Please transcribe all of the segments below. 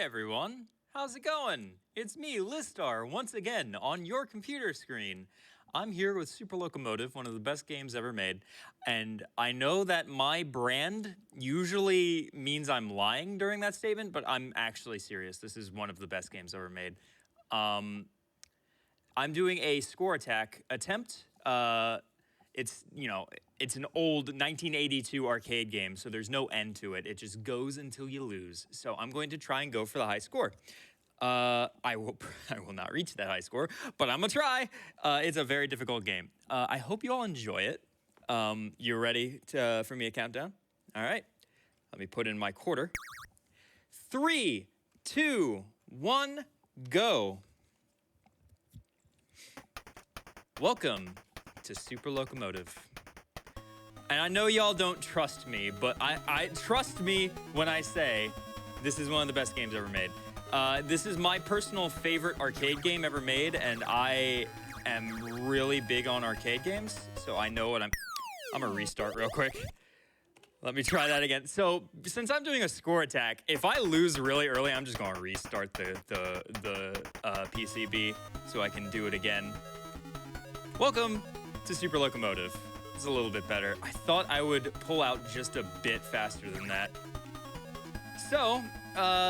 everyone, how's it going? It's me, Lizstar, once again on your computer screen. I'm here with Super Locomotive, one of the best games ever made, and I know that my brand usually means I'm lying during that statement, but I'm actually serious. This is one of the best games ever made. I'm doing a score attack attempt. It's an old 1982 arcade game, so there's no end to it. It just goes until you lose. So I'm going to try and go for the high score. I will not reach that high score, but I'm gonna try. It's a very difficult game. I hope you all enjoy it. You ready for me to count down? All right. Let me put in my quarter. 3, 2, 1, go. Welcome to Super Locomotive. And I know y'all don't trust me, but I trust me when I say this is one of the best games ever made. This is my personal favorite arcade game ever made, and I am really big on arcade games, so I know what I'm gonna restart real quick. Let me try that again. So, since I'm doing a score attack, if I lose really early, I'm just gonna restart the PCB so I can do it again. Welcome to Super Locomotive. It's a little bit better. I thought I would pull out just a bit faster than that. So,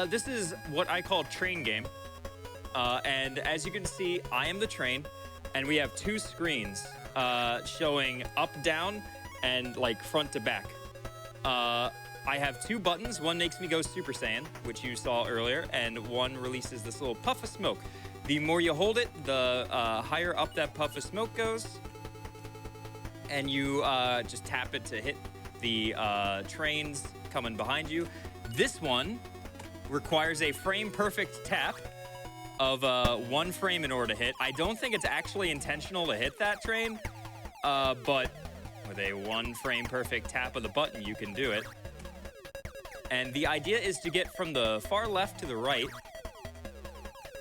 this is what I call train game. And as you can see, I am the train, and we have two screens showing up, down, and like front to back. I have two buttons. One makes me go Super Saiyan, which you saw earlier, and one releases this little puff of smoke. The more you hold it, the higher up that puff of smoke goes. And you just tap it to hit the trains coming behind you. This one requires a frame-perfect tap of 1 frame in order to hit. I don't think it's actually intentional to hit that train, but with a 1 frame-perfect tap of the button, you can do it. And the idea is to get from the far left to the right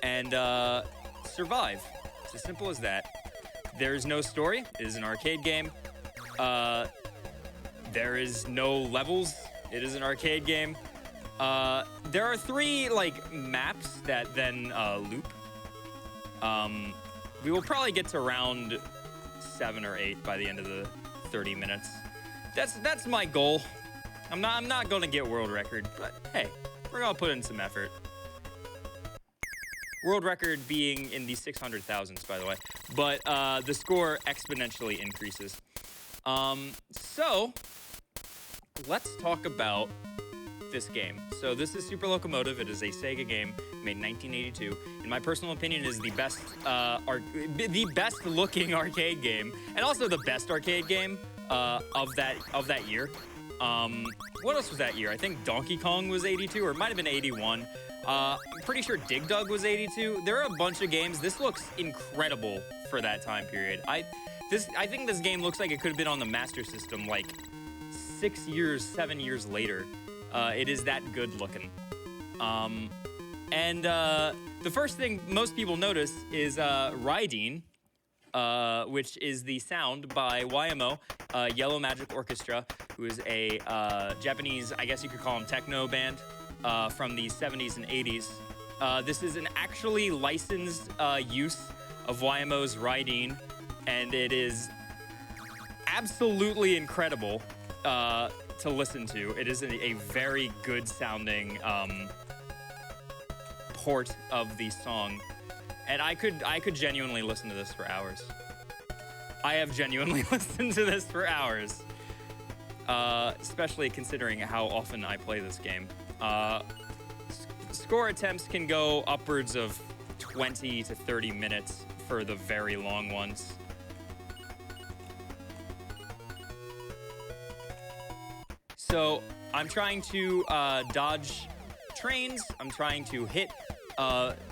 and survive. It's as simple as that. There's no story. It is an arcade game. There is no levels. It is an arcade game. There are 3 maps that then loop. We will probably get to round 7 or 8 by the end of the 30 minutes. That's my goal. I'm not gonna get world record, but hey, we're gonna put in some effort. World record being in the 600,000s, by the way, but the score exponentially increases. So let's talk about this game. So this is Super Locomotive. It is a Sega game made in 1982. In my personal opinion, it is the best looking arcade game, and also the best arcade game of that year. What else was that year? I think Donkey Kong was 82, or it might have been 81. I'm pretty sure Dig Dug was 82. There are a bunch of games. This looks incredible for that time period. I think this game looks like it could have been on the Master System like 6 years, 7 years later. It is that good looking. The first thing most people notice is Riding, which is the sound by YMO, Yellow Magic Orchestra, who is a Japanese, I guess you could call them techno band, from the 70s and 80s. This is an actually licensed use of YMO's Riding, and it is absolutely incredible to listen to. It is a very good sounding port of the song, and I could genuinely listen to this for hours. I have genuinely listened to this for hours, especially considering how often I play this game. Score attempts can go upwards of 20 to 30 minutes for the very long ones. So I'm trying to dodge trains, I'm trying to hit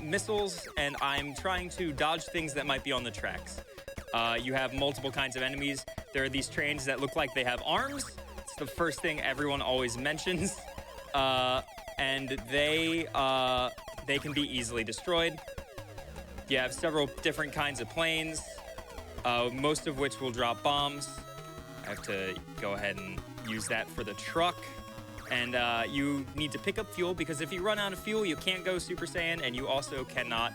missiles, and I'm trying to dodge things that might be on the tracks. You have multiple kinds of enemies. There are these trains that look like they have arms. It's the first thing everyone always mentions. And they can be easily destroyed. You have several different kinds of planes, most of which will drop bombs. I have to go ahead and use that for the truck. And you need to pick up fuel, because if you run out of fuel, you can't go Super Saiyan, and you also cannot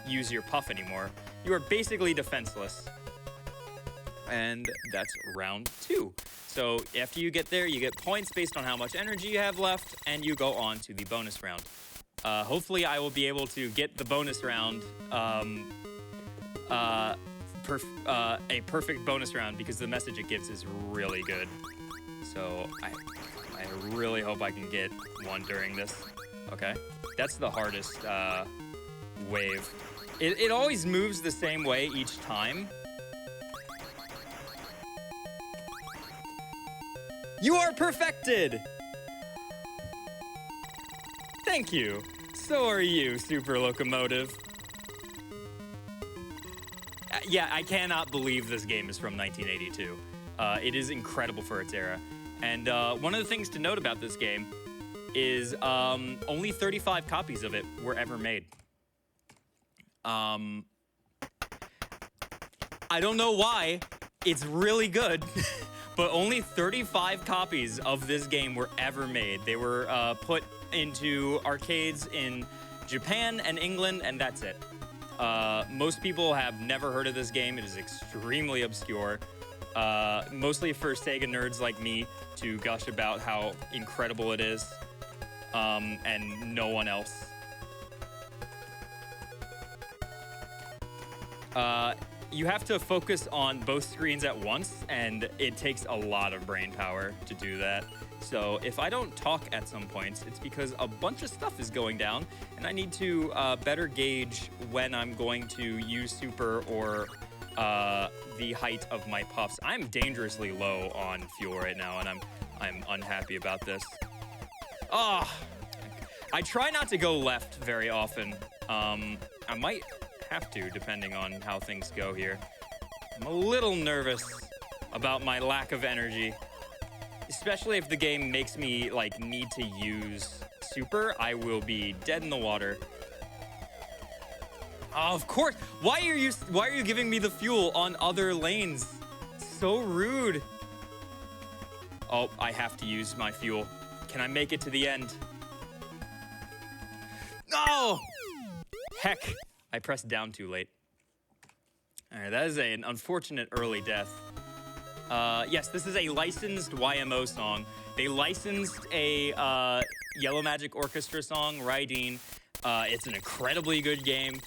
use your puff anymore. You are basically defenseless. And that's round 2. So after you get there, you get points based on how much energy you have left, and you go on to the bonus round. Hopefully I will be able to get the bonus round, a perfect bonus round, because the message it gives is really good. So I really hope I can get one during this. Okay, that's the hardest wave. It always moves the same way each time. You are perfected! Thank you. So are you, Super Locomotive. Yeah, I cannot believe this game is from 1982. It is incredible for its era. And one of the things to note about this game is only 35 copies of it were ever made. I don't know why. It's really good. But only 35 copies of this game were ever made. They were put into arcades in Japan and England, and that's it. Most people have never heard of this game. It is extremely obscure. Mostly for Sega nerds like me to gush about how incredible it is, and no one else. You have to focus on both screens at once, and it takes a lot of brain power to do that. So if I don't talk at some points, it's because a bunch of stuff is going down, and I need to better gauge when I'm going to use super or the height of my puffs. I'm dangerously low on fuel right now, and I'm unhappy about this. I try not to go left very often. I might have to, depending on how things go here. I'm a little nervous about my lack of energy, especially if the game makes me like need to use super. I will be dead in the water. Oh, of course. Why are you giving me the fuel on other lanes? So rude. Oh, I have to use my fuel. Can I make it to the end? Oh, heck. I pressed down too late. All right, that is an unfortunate early death. Yes, this is a licensed YMO song. They licensed a Yellow Magic Orchestra song, Raideen. It's an incredibly good game.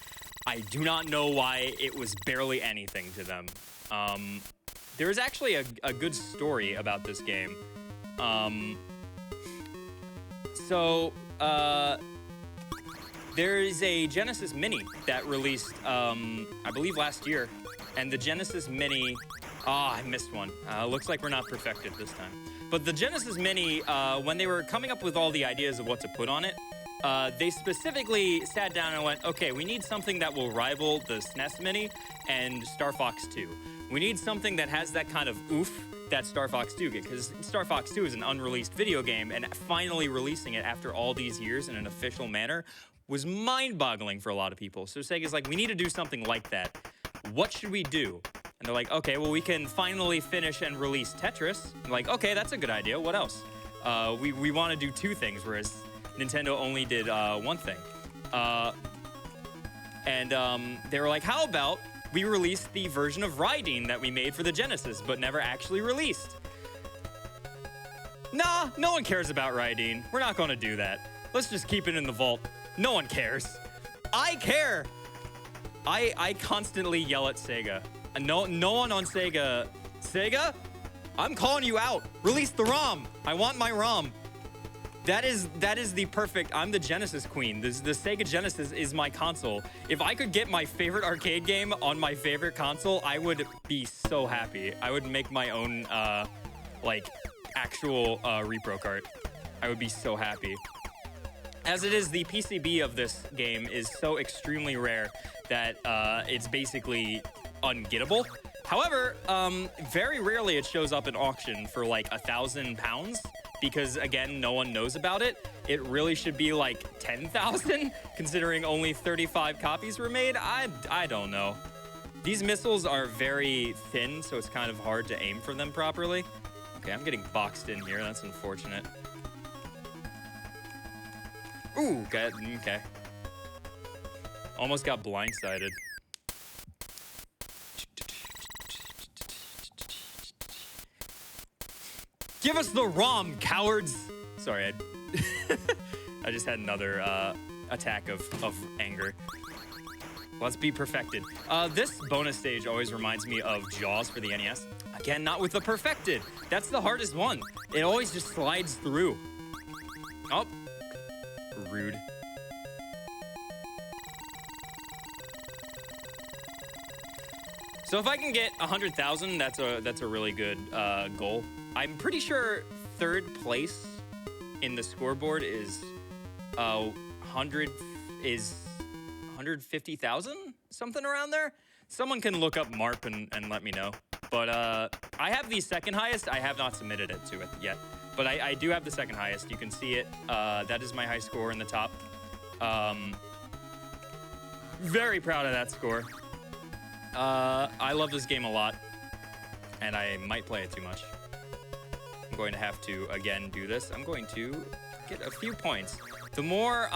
I do not know why it was barely anything to them. There is actually a good story about this game. There is a Genesis Mini that released, I believe last year. And the Genesis Mini, I missed one. Looks like we're not perfected this time. But the Genesis Mini, when they were coming up with all the ideas of what to put on it, they specifically sat down and went, okay, we need something that will rival the SNES Mini and Star Fox 2. We need something that has that kind of oof that Star Fox 2 gets, because Star Fox 2 is an unreleased video game, and finally releasing it after all these years in an official manner was mind-boggling for a lot of people. So Sega's like, we need to do something like that. What should we do? And they're like, okay, well, we can finally finish and release Tetris. I'm like, okay, that's a good idea. What else? We want to do two things, whereas Nintendo only did one thing. They were like, how about we release the version of Raideen that we made for the Genesis, but never actually released? Nah, no one cares about Raideen. We're not going to do that. Let's just keep it in the vault. No one cares. I care. I constantly yell at Sega. No one on Sega. Sega, I'm calling you out. Release the ROM. I want my ROM. That is the perfect. I'm the Genesis queen. The Sega Genesis is my console. If I could get my favorite arcade game on my favorite console, I would be so happy. I would make my own actual repro cart. I would be so happy. As it is, the PCB of this game is so extremely rare that it's basically ungettable. However, very rarely it shows up in auction for like £1,000 because, again, no one knows about it. It really should be like 10,000 considering only 35 copies were made. I don't know. These missiles are very thin, so it's kind of hard to aim for them properly. Okay, I'm getting boxed in here. That's unfortunate. Ooh, okay. Almost got blindsided. Give us the ROM, cowards! Sorry, I just had another attack of anger. Let's be perfected. This bonus stage always reminds me of Jaws for the NES. Again, not with the perfected. That's the hardest one. It always just slides through. Oh, rude. So if I can get 100,000, that's a really good goal. I'm pretty sure third place in the scoreboard is 150,000, something around there. Someone can look up MARP and let me know. But I have the second highest. I have not submitted it to it yet. But I do have the second highest. You can see it. That is my high score in the top. Very proud of that score. I love this game a lot. And I might play it too much. I'm going to have to, again, do this. I'm going to get a few points. The more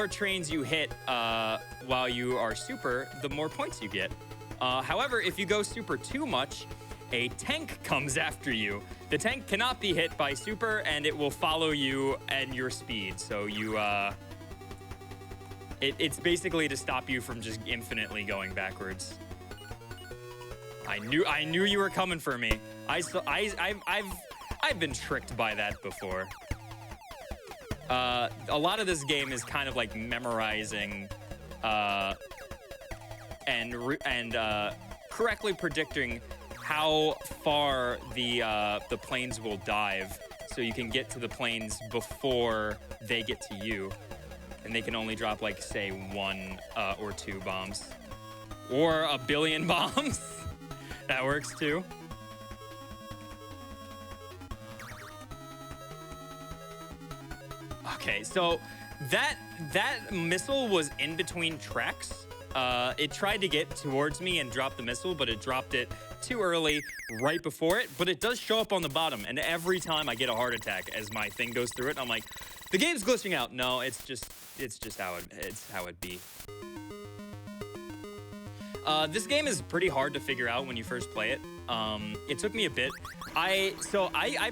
trains you hit while you are super, the more points you get. However, if you go super too much, a tank comes after you. The tank cannot be hit by super, and it will follow you and your speed. So you, it's basically to stop you from just infinitely going backwards. I knew you were coming for me. I've been tricked by that before. A lot of this game is kind of like memorizing and correctly predicting how far the planes will dive, so you can get to the planes before they get to you, and they can only drop like say 1 or 2 bombs, or a billion bombs. That works too. Okay, so that missile was in between tracks. It tried to get towards me and drop the missile, but it dropped it too early right before it. But it does show up on the bottom, and every time I get a heart attack as my thing goes through it, I'm like, the game's glitching out. No, it's just how it be. This game is pretty hard to figure out when you first play it. It took me a bit. I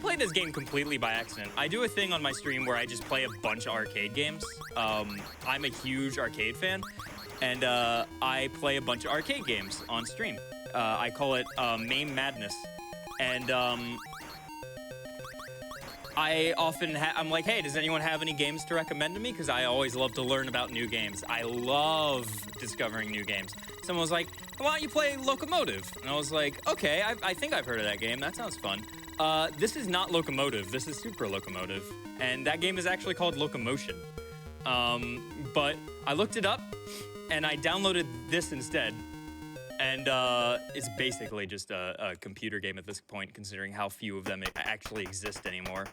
play this game completely by accident. I do a thing on my stream where I just play a bunch of arcade games. I'm a huge arcade fan, and I play a bunch of arcade games on stream. I call it MAME Madness, and I often I'm like, hey, does anyone have any games to recommend to me? Because I always love to learn about new games. I love discovering new games. Someone was like, why don't you play Locomotive? And I was like, okay, I think I've heard of that game. That sounds fun. This is not Locomotive. This is Super Locomotive. And that game is actually called Locomotion. But I looked it up, and I downloaded this instead. And it's basically just a computer game at this point, considering how few of them actually exist anymore.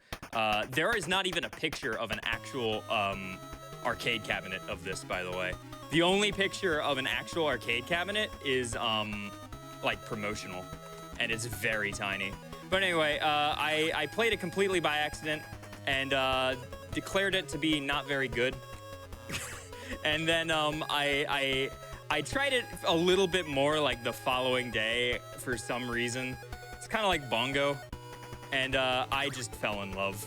There is not even a picture of an actual arcade cabinet of this, by the way. The only picture of an actual arcade cabinet is like promotional, and it's very tiny. But anyway, I played it completely by accident and declared it to be not very good. And then I tried it a little bit more like the following day for some reason. It's kind of like Bongo, and I just fell in love.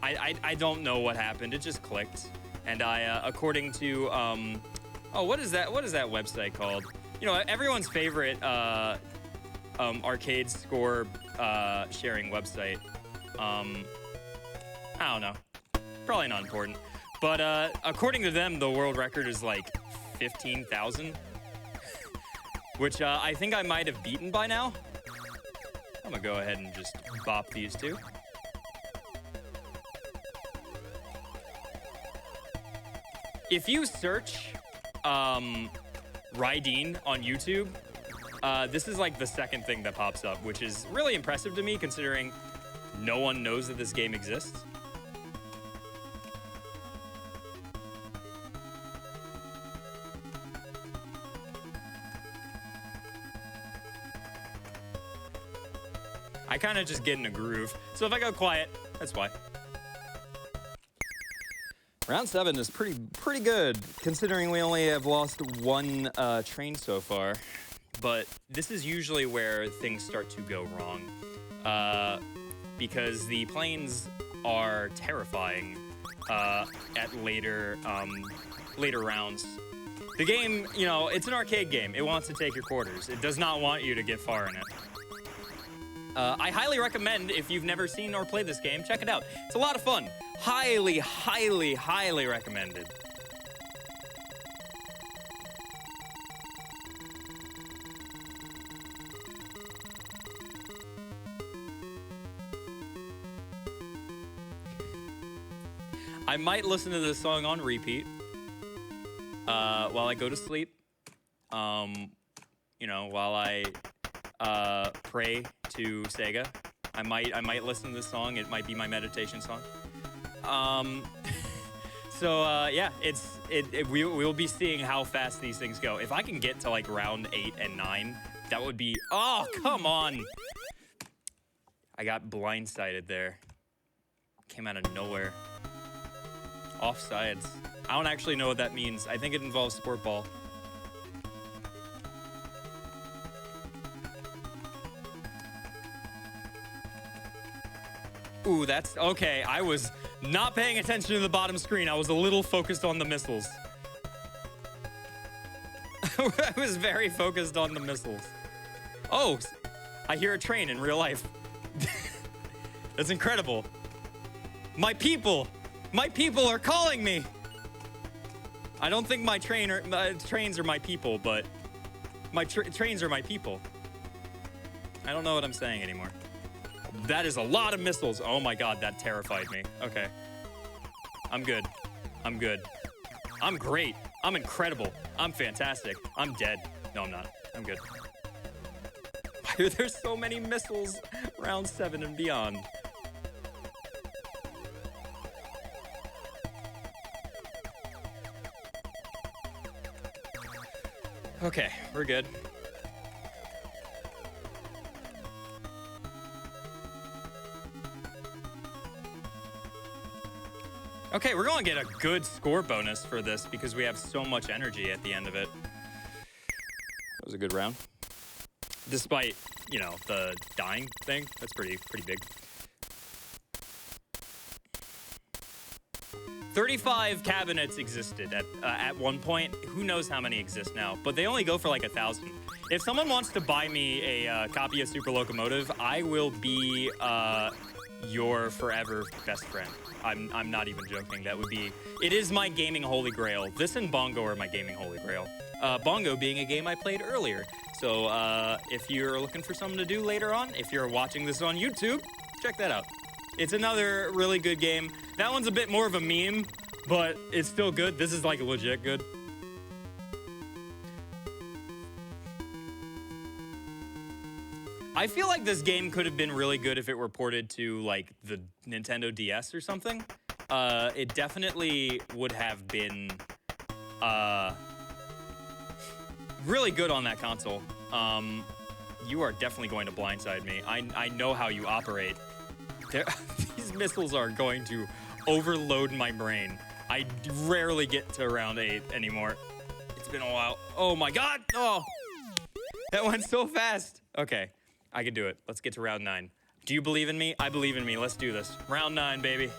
I don't know what happened. It just clicked. And I, according to, oh, what is that website called? You know, everyone's favorite arcade score sharing website. I don't know. Probably not important. But according to them, the world record is like 15,000, which I think I might have beaten by now. I'm gonna go ahead and just bop these two. If you search Rydeen on YouTube, this is like the second thing that pops up, which is really impressive to me considering no one knows that this game exists. I kind of just get in a groove. So if I go quiet, that's why. Round 7 is pretty good, considering we only have lost one train so far. But this is usually where things start to go wrong, because the planes are terrifying at later rounds. The game, you know, it's an arcade game. It wants to take your quarters. It does not want you to get far in it. I highly recommend, if you've never seen or played this game, check it out. It's a lot of fun. Highly, highly, highly recommended. I might listen to this song on repeat while I go to sleep. You know, while I pray to Sega. I might listen to this song. It might be my meditation song. Yeah, we will be seeing how fast these things go. If I can get to like round 8 and 9, that would be, oh, come on. I got blindsided there. Came out of nowhere. Offsides. I don't actually know what that means. I think it involves sport ball. Ooh, that's okay. I was not paying attention to the bottom screen. I was a little focused on the missiles. I was very focused on the missiles. Oh, I hear a train in real life. That's incredible. My people are calling me. I don't think my trains are my people, but my trains are my people. I don't know what I'm saying anymore. That is a lot of missiles. Oh my God, that terrified me. Okay. I'm good. I'm good. I'm great. I'm incredible. I'm fantastic. I'm dead. No, I'm not. I'm good. Why are there so many missiles round 7 and beyond? Okay, we're good. Okay, we're going to get a good score bonus for this because we have so much energy at the end of it. That was a good round. Despite, you know, the dying thing. That's pretty big. 35 cabinets existed at one point. Who knows how many exist now? But they only go for like 1,000. If someone wants to buy me a copy of Super Locomotive, I will be your forever best friend. I'm not even joking. That would be... It is my gaming holy grail. This and Bongo are my gaming holy grail. Bongo being a game I played earlier. So if you're looking for something to do later on, if you're watching this on YouTube, check that out. It's another really good game. That one's a bit more of a meme, but it's still good. This is like legit good. I feel like this game could have been really good if it were ported to like the Nintendo DS or something. It definitely would have been really good on that console. You are definitely going to blindside me. I know how you operate. These missiles are going to overload my brain. I rarely get to round 8 anymore. It's been a while. Oh my God! Oh, that went so fast. Okay, I can do it. Let's get to round 9. Do you believe in me? I believe in me. Let's do this. Round 9, baby.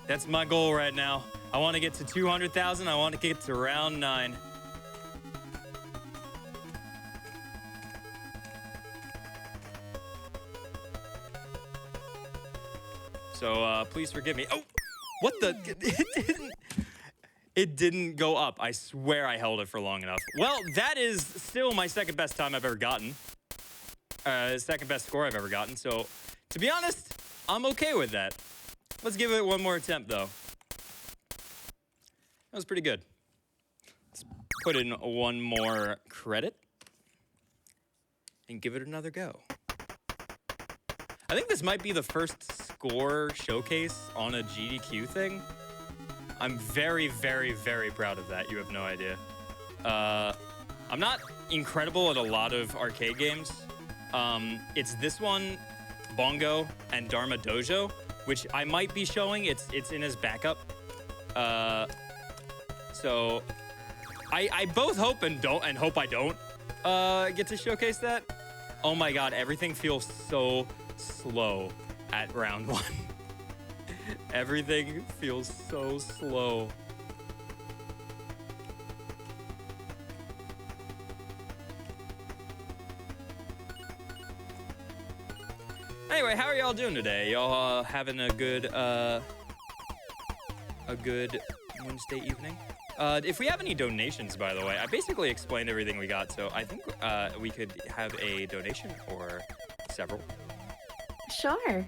That's my goal right now. I want to get to 200,000. I want to get to round 9. So please forgive me. Oh, what the? It didn't go up. I swear I held it for long enough. Well, that is still my second best time I've ever gotten. Second best score I've ever gotten. So to be honest, I'm okay with that. Let's give it one more attempt though. That was pretty good. Let's put in one more credit and give it another go. I think this might be the first score showcase on a GDQ thing. I'm very, very, very proud of that. You have no idea. I'm not incredible at a lot of arcade games. It's this one, Bongo, and Dharma Dojo, which I might be showing. It's in his backup. So I both hope and hope I don't get to showcase that. Oh my god, everything feels so slow at round 1. Everything feels so slow. Anyway, how are y'all doing today? Y'all having a good Wednesday evening? If we have any donations, by the way, I basically explained everything we got, so I think we could have a donation or several. Sure.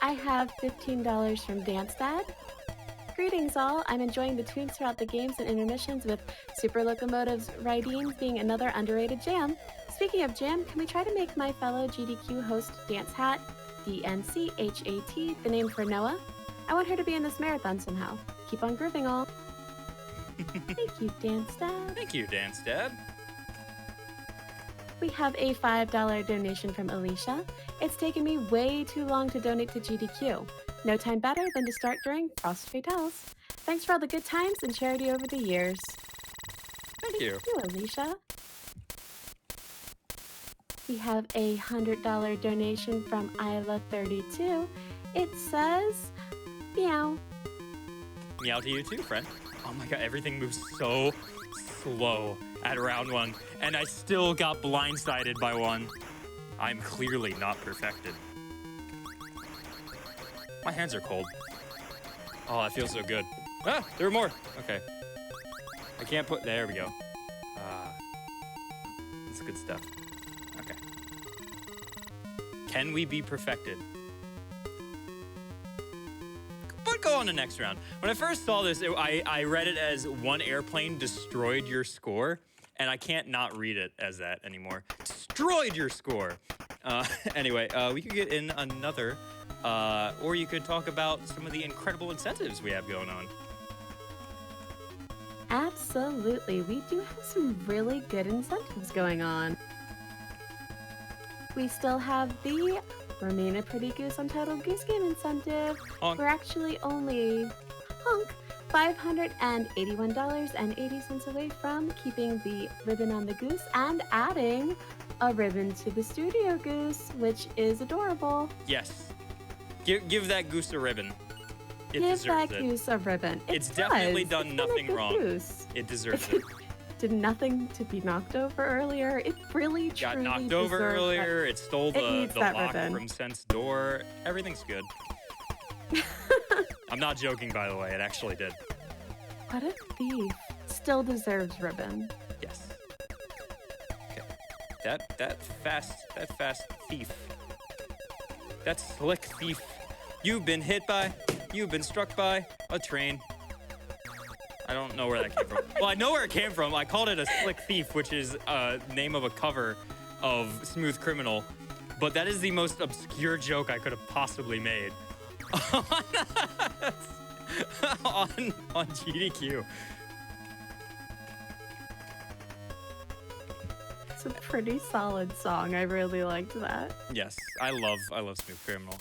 I have $15 from Dance Dad. Greetings all. I'm enjoying the tunes throughout the games and intermissions, with Super Locomotive's Riding being another underrated jam. Speaking of jam, can we try to make my fellow GDQ host Dance Hat, DNCHAT, the name for Noah? I want her to be in this marathon somehow. Keep on grooving all. Thank you, Dance Dad. Thank you, Dance Dad. We have a $5 donation from Alicia. It's taken me way too long to donate to GDQ. No time better than to start during Frost Fatales. Thanks for all the good times and charity over the years. Thank you. Thank you, Alicia. We have a $100 donation from Isla32. It says, meow. Meow to you too, friend. Oh my god, everything moves so slow at round 1, and I still got blindsided by one. I'm clearly not perfected. My hands are cold. Oh, that feels so good. Ah, there are more. Okay. I can't put, there we go. That's good stuff. Okay. Can we be perfected? But go on to next round. When I first saw this, I read it as one airplane destroyed your score, and I can't not read it as that anymore. Destroyed your score. Anyway, we could get in another, or you could talk about some of the incredible incentives we have going on. Absolutely. We do have some really good incentives going on. We still have the Remain a Pretty Goose Untitled Goose Game incentive. Honk. We're actually only $581.80 away from keeping the ribbon on the goose and adding a ribbon to the studio goose, which is adorable. Yes. Give that goose a ribbon. It Give deserves that it. goose a ribbon. It's definitely done It's nothing been a good wrong. Goose. It deserves it. Did nothing to be knocked over earlier. It really, Got truly knocked over deserves earlier. It stole It the needs that lock ribbon. from Sense door. Everything's good. I'm not joking, by the way. It actually did. What a thief. Still deserves ribbon. Yes. Okay. That fast thief. That slick thief. You've been hit by. You've been struck by a train. I don't know where that came from. Well, I know where it came from. I called it a slick thief, which is name of a cover of Smooth Criminal. But that is the most obscure joke I could have possibly made on GDQ. It's a pretty solid song. I really liked that. Yes, I love Smooth Criminal.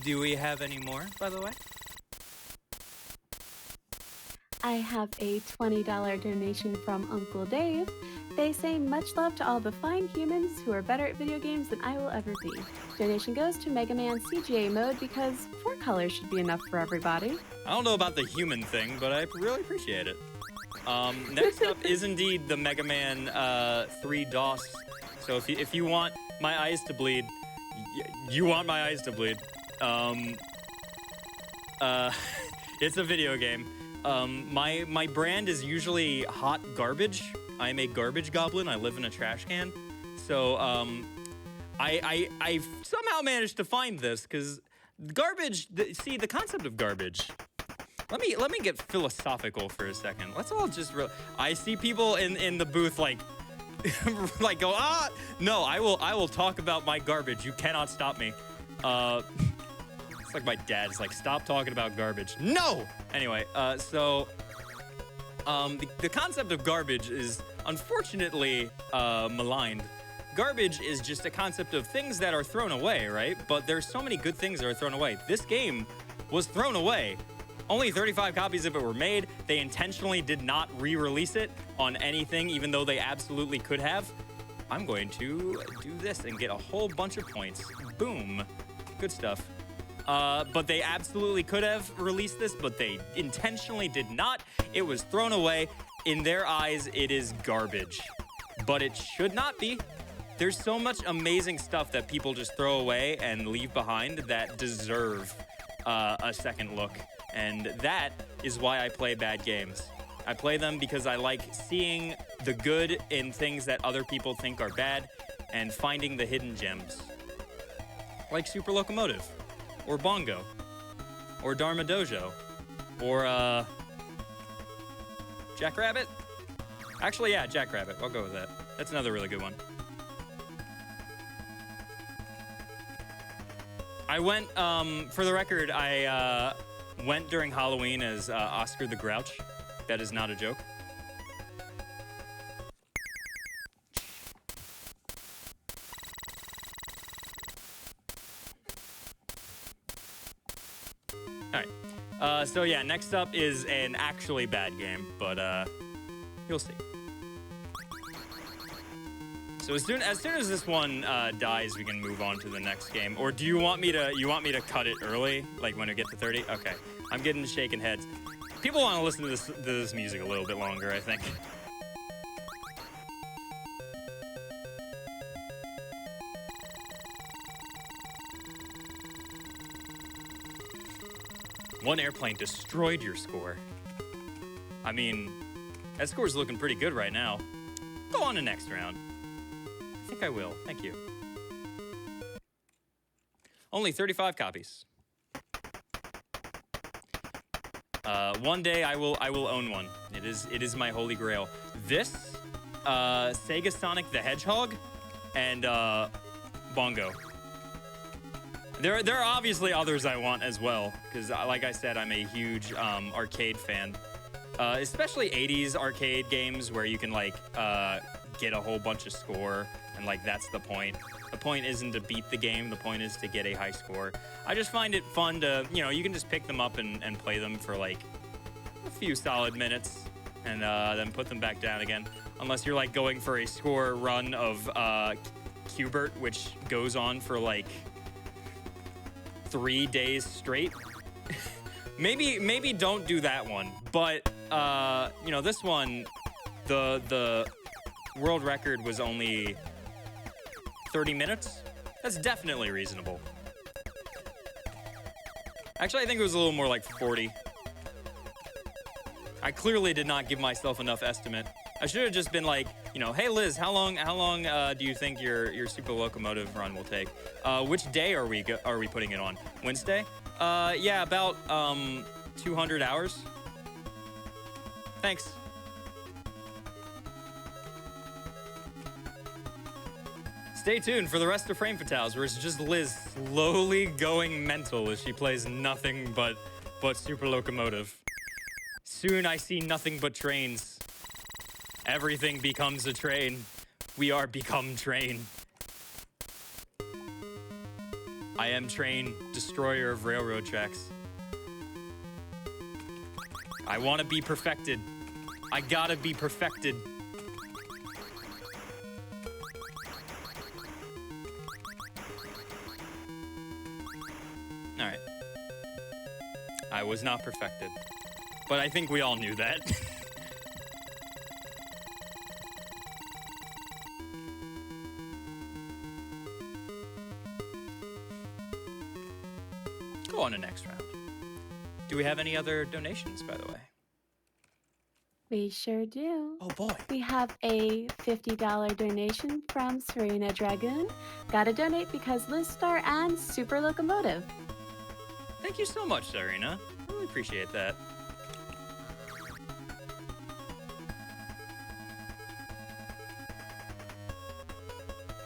Do we have any more, by the way? I have a $20 donation from Uncle Dave. They say, much love to all the fine humans who are better at video games than I will ever be. Donation goes to Mega Man CGA mode because 4 colors should be enough for everybody. I don't know about the human thing, but I really appreciate it. Next up is indeed the Mega Man 3 DOS. So if you want my eyes to bleed, you want my eyes to bleed. It's a video game. My brand is usually hot garbage. I'm a garbage goblin. I live in a trash can. So I somehow managed to find this because garbage. See the concept of garbage. Let me get philosophical for a second. Let's all just. I see people in the booth like like go no. I will talk about my garbage. You cannot stop me. It's like my dad's like, stop talking about garbage. No! Anyway, the concept of garbage is unfortunately maligned garbage is just a concept of things that are thrown away, right? But there's so many good things that are thrown away. This game was thrown away. Only 35 copies of it were made. They intentionally did not re-release it on anything, even though they absolutely could have. I'm going to do this and get a whole bunch of points. Boom. Good stuff. But they absolutely could have released this, but they intentionally did not. It was thrown away. In their eyes, it is garbage. But it should not be. There's so much amazing stuff that people just throw away and leave behind that deserve a second look. And that is why I play bad games. I play them because I like seeing the good in things that other people think are bad and finding the hidden gems. Like Super Locomotive, or Bongo, or Dharma Dojo, or Jackrabbit? Actually, yeah, Jackrabbit. I'll go with that. That's another really good one. I went, for the record, I went during Halloween as Oscar the Grouch. That is not a joke. Alright. So yeah, next up is an actually bad game, but you'll see. So as soon as this one dies, we can move on to the next game. Or do you want me to cut it early, like when we get to 30? Okay, I'm getting shaking heads. People want to listen to this music a little bit longer, I think. One airplane destroyed your score. I mean, that score's looking pretty good right now. Go on to next round. I think I will. Thank you. Only 35 copies. One day I will own one. It is my holy grail. This, Sega Sonic the Hedgehog, and Bongo. There are obviously others I want as well, because like I said, I'm a huge arcade fan. Especially 80s arcade games where you can like get a whole bunch of score, and like that's the point. The point isn't to beat the game, the point is to get a high score. I just find it fun to, you can just pick them up and play them for like a few solid minutes and then put them back down again. Unless you're like going for a score run of Qbert, which goes on for like 3 days straight. maybe don't do that one. But this one, the world record was only 30 minutes. That's definitely reasonable. Actually, I think it was a little more like 40. I clearly did not give myself enough estimate. I should have just been like, hey Liz, how long do you think your Super Locomotive run will take? Which day are we putting it on? Wednesday? Yeah, about 200 hours. Thanks. Stay tuned for the rest of Frame Fatales, where it's just Liz slowly going mental as she plays nothing but Super Locomotive. Soon I see nothing but trains. Everything becomes a train. We are become train. I am train, destroyer of railroad tracks. I want to be perfected. I gotta be perfected. Alright. I was not perfected. But I think we all knew that. Go on to next round. Do we have any other donations, by the way? We sure do. Oh boy. We have a $50 donation from Serena Dragoon. Gotta donate because Lizstar and Super Locomotive. Thank you so much, Serena. I really appreciate that.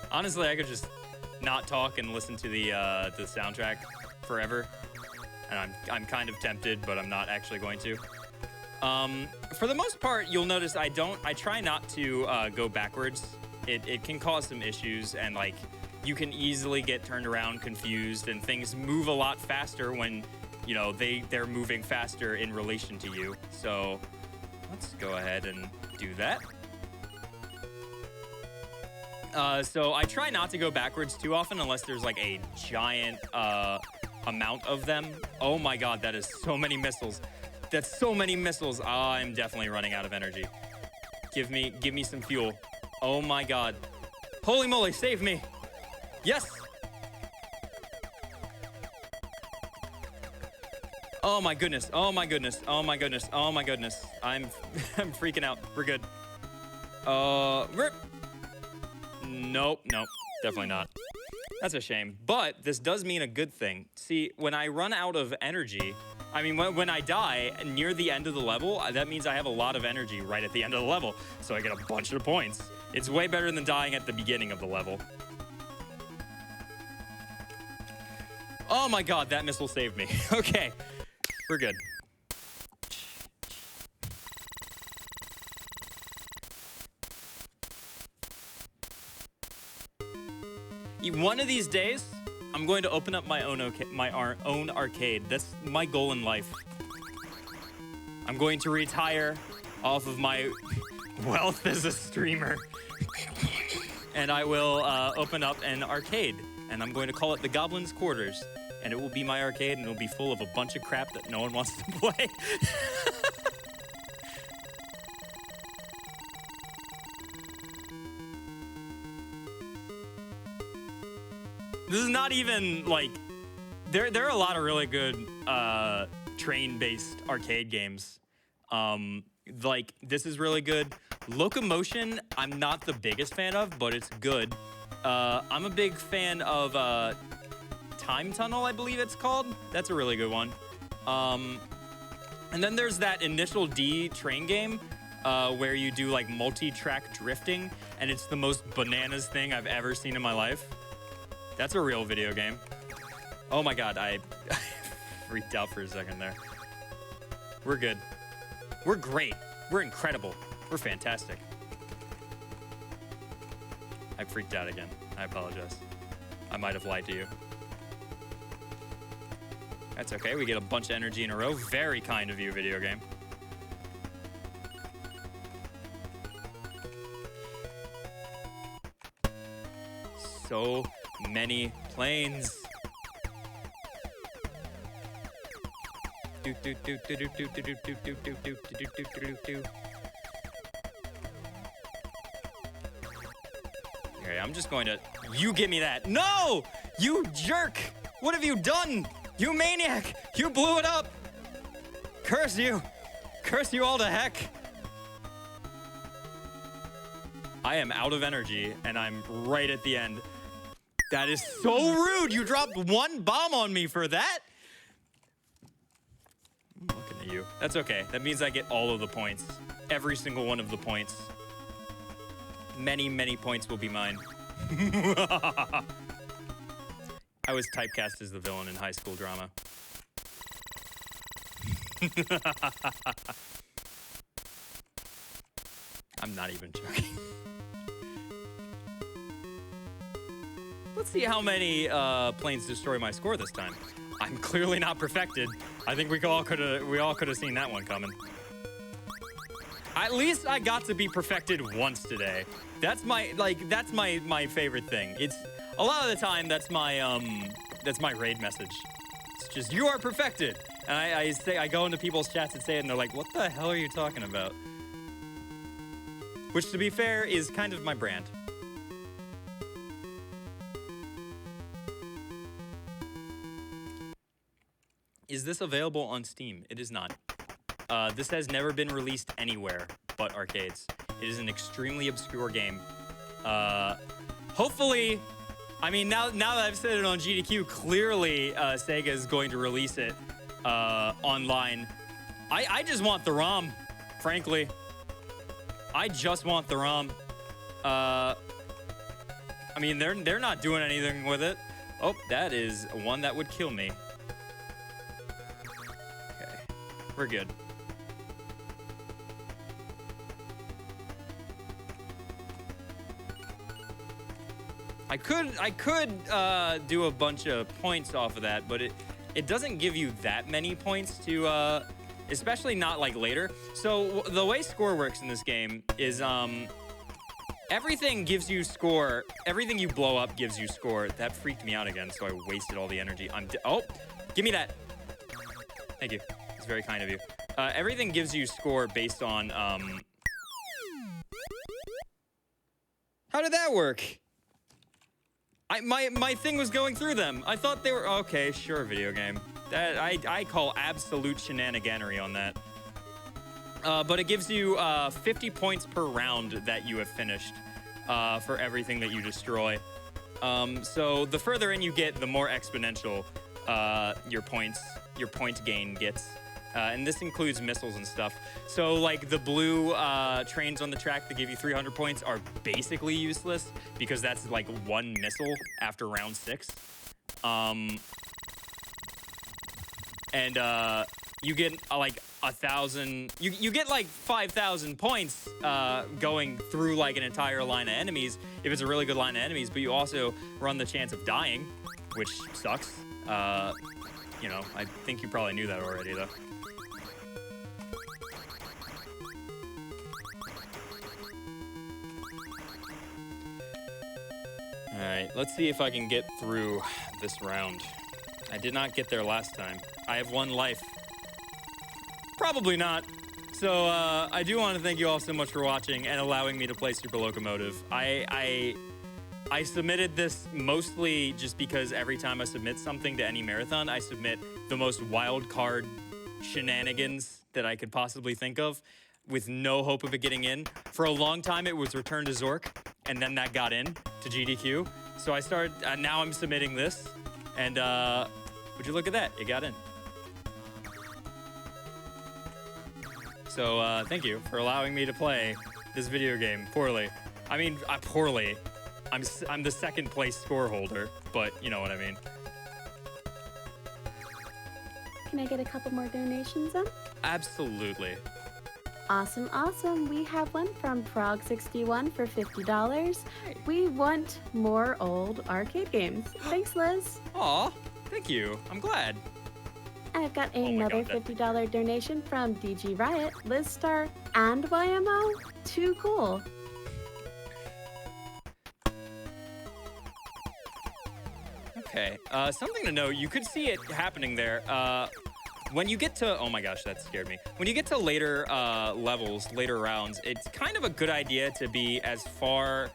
Honestly, I could just not talk and listen to the soundtrack forever, and I'm kind of tempted, but I'm not actually going to. For the most part, you'll notice I try not to go backwards it can cause some issues, and like you can easily get turned around, confused, and things move a lot faster when, you know, they're moving faster in relation to you. So let's go ahead and do that. So I try not to go backwards too often unless there's like a giant amount of them. Oh my god, that is so many missiles. That's so many missiles. I'm definitely running out of energy. Give me some fuel. Oh my god. Holy moly, save me. Yes. Oh my goodness. Oh my goodness. Oh my goodness. Oh my goodness. I'm freaking out. We're good. Rip. Nope, definitely not. That's a shame. But this does mean a good thing. See, when I run out of energy, I mean, when I die near the end of the level, that means I have a lot of energy right at the end of the level. So I get a bunch of points. It's way better than dying at the beginning of the level. Oh my god, that missile saved me. Okay, we're good. One of these days, I'm going to open up my own arcade. That's my goal in life. I'm going to retire off of my wealth as a streamer. And I will open up an arcade. And I'm going to call it the Goblin's Quarters. And it will be my arcade, and it'll be full of a bunch of crap that no one wants to play. This is not even, like, there are a lot of really good train-based arcade games. Like, this is really good. Locomotion, I'm not the biggest fan of, but it's good. I'm a big fan of Time Tunnel, I believe it's called. That's a really good one. And then there's that Initial D train game where you do, like, multi-track drifting, and it's the most bananas thing I've ever seen in my life. That's a real video game. Oh my god, I freaked out for a second there. We're good. We're great. We're incredible. We're fantastic. I freaked out again. I apologize. I might have lied to you. That's okay. We get a bunch of energy in a row. Very kind of you, video game. So many planes. Okay, I'm just going to... You give me that. No! You jerk! What have you done? You maniac! You blew it up! Curse you! Curse you all to heck! I am out of energy, and I'm right at the end. That is so rude! You dropped one bomb on me for that? I'm looking at you. That's okay. That means I get all of the points. Every single one of the points. Many, many points will be mine. I was typecast as the villain in high school drama. I'm not even joking. Let's see how many planes destroy my score this time. I'm clearly not perfected. I think we all could have seen that one coming. At least I got to be perfected once today. That's my favorite thing. It's a lot of the time that's my raid message. It's just, you are perfected. And I go into people's chats and say it, and they're like, what the hell are you talking about? Which, to be fair, is kind of my brand. Is this available on Steam? It is not. This has never been released anywhere but arcades. It is an extremely obscure game. Hopefully, I mean, now that I've said it on GDQ, clearly Sega is going to release it online. I just want the ROM, frankly. I just want the ROM. I mean, they're not doing anything with it. Oh, that is one that would kill me. Okay, we're good. I could do a bunch of points off of that, but it doesn't give you that many points to, especially not like later. So the way score works in this game is everything gives you score. Everything you blow up gives you score. That freaked me out again, so I wasted all the energy. Oh, give me that. Thank you. It's very kind of you. Everything gives you score based on How did that work? My thing was going through them. I thought they were okay. Sure, video game. That I call absolute shenaniganery on that. But it gives you 50 points per round that you have finished for everything that you destroy. So the further in you get, the more exponential your point gain gets. And this includes missiles and stuff. So like the blue trains on the track that give you 300 points are basically useless because that's like one missile after round 6. And you get like 1,000. You get like 5,000 points going through like an entire line of enemies if it's a really good line of enemies. But you also run the chance of dying, which sucks. You know, I think you probably knew that already though. All right, let's see if I can get through this round. I did not get there last time. I have 1 life. Probably not. So I do want to thank you all so much for watching and allowing me to play Super Locomotive. I submitted this mostly just because every time I submit something to any marathon, I submit the most wild card shenanigans that I could possibly think of with no hope of it getting in. For a long time, it was Return to Zork, and then that got in to GDQ. So I started, now I'm submitting this, and would you look at that? It got in. So thank you for allowing me to play this video game poorly. I mean, poorly. I'm the 2nd place score holder, but you know what I mean. Can I get a couple more donations then? Absolutely. Awesome, awesome. We have one from Frog61 for $50. We want more old arcade games. Thanks, Liz. Aw, thank you. I'm glad. And I've got another $50 donation from DG Riot, Lizstar, and YMO. Too cool. Okay, something to know, you could see it happening there. When you get to, oh my gosh, that scared me. When you get to later levels, later rounds, it's kind of a good idea to be as far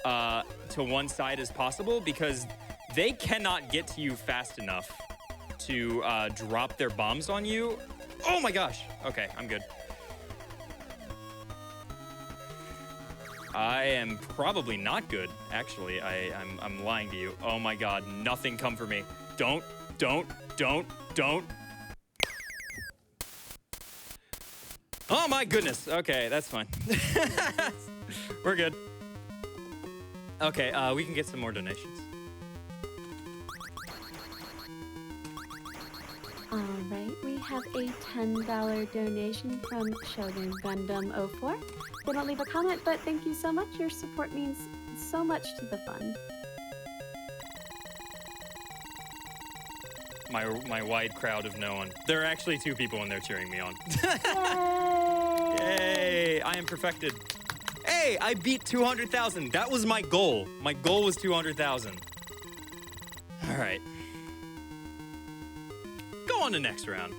to one side as possible because they cannot get to you fast enough to drop their bombs on you. Oh my gosh. Okay, I'm good. I am probably not good, actually. I'm lying to you. Oh my god, nothing come for me. Don't. Oh my goodness. Okay, that's fine. We're good. Okay, we can get some more donations. All right, we have a $10 donation from Shogun Gundam 04. They don't leave a comment, but thank you so much. Your support means so much to the fund. My wide crowd of no one. There are actually 2 people in there cheering me on. Yay! Yay! I am perfected. Hey, I beat 200,000. That was my goal. My goal was 200,000. All right. Go on to next round.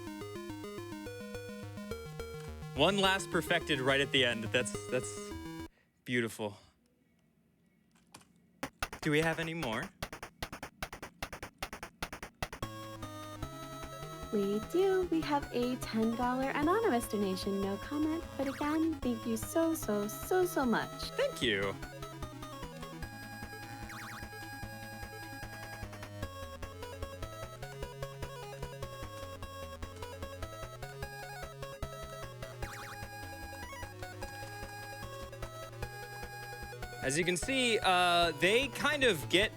One last perfected right at the end. That's beautiful. Do we have any more? We do. We have a $10 anonymous donation. No comment, but again, thank you so much. Thank you. As you can see, they kind of get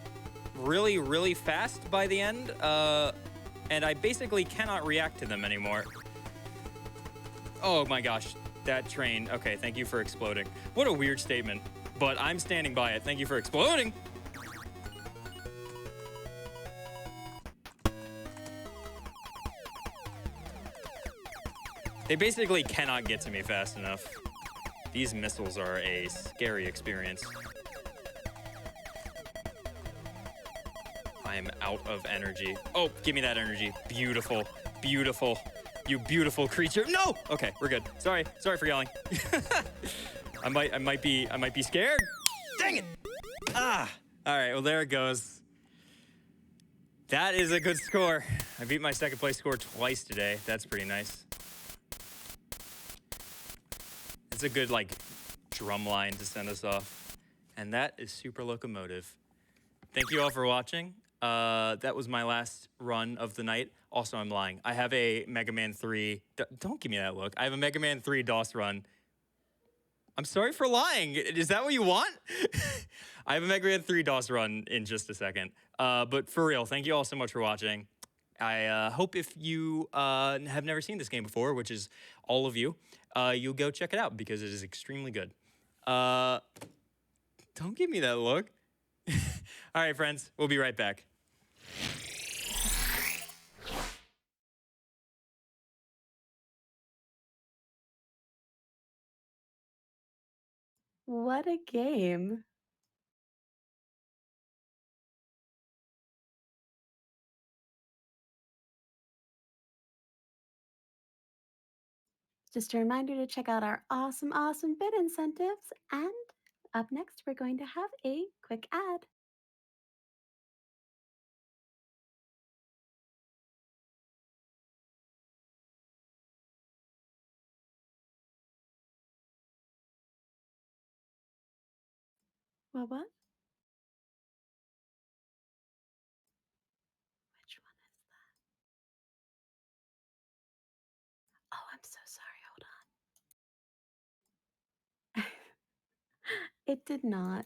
really fast by the end, and I basically cannot react to them anymore. Oh my gosh, that train. Okay, thank you for exploding. What a weird statement, but I'm standing by it. Thank you for exploding. They basically cannot get to me fast enough. These missiles are a scary experience. I am out of energy. Oh, give me that energy. Beautiful. Beautiful. You beautiful creature. No! Okay, we're good. Sorry for yelling. I might be scared. Dang it! Ah! All right, well there it goes. That is a good score. I beat my second place score twice today. That's pretty nice. It's a good, like, drum line to send us off. And that is Super Locomotive. Thank you all for watching. That was my last run of the night. Also, I'm lying. I have a Mega Man 3... Don't give me that look. I have a Mega Man 3 DOS run. I'm sorry for lying. Is that what you want? I have a Mega Man 3 DOS run in just a second. But for real, thank you all so much for watching. I hope if you have never seen this game before, which is all of you, you'll go check it out because it is extremely good. Don't give me that look. All right, friends, we'll be right back. What a game. Just a reminder to check out our awesome, awesome bid incentives. And up next, we're going to have a quick ad. What? Which one is that? Oh, I'm so sorry. Hold on. It did not.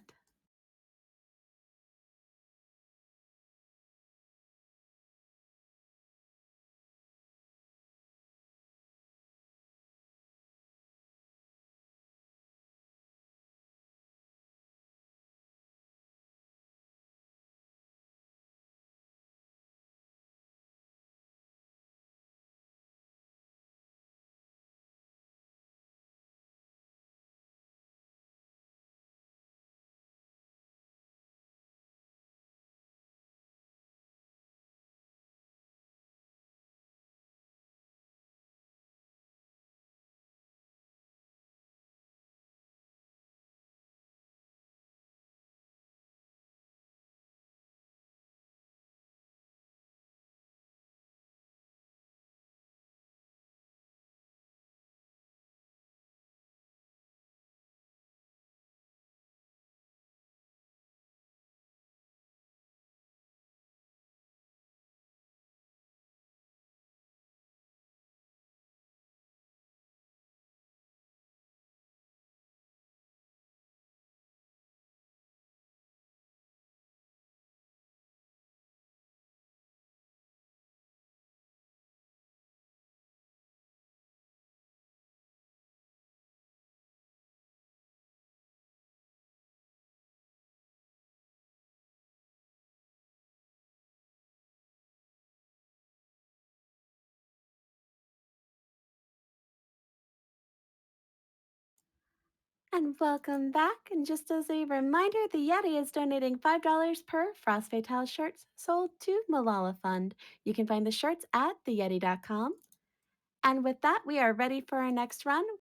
And welcome back. And just as a reminder, the Yeti is donating $5 per Frost Fatale shirts sold to Malala Fund. You can find the shirts at theyeti.com. And with that, we are ready for our next run,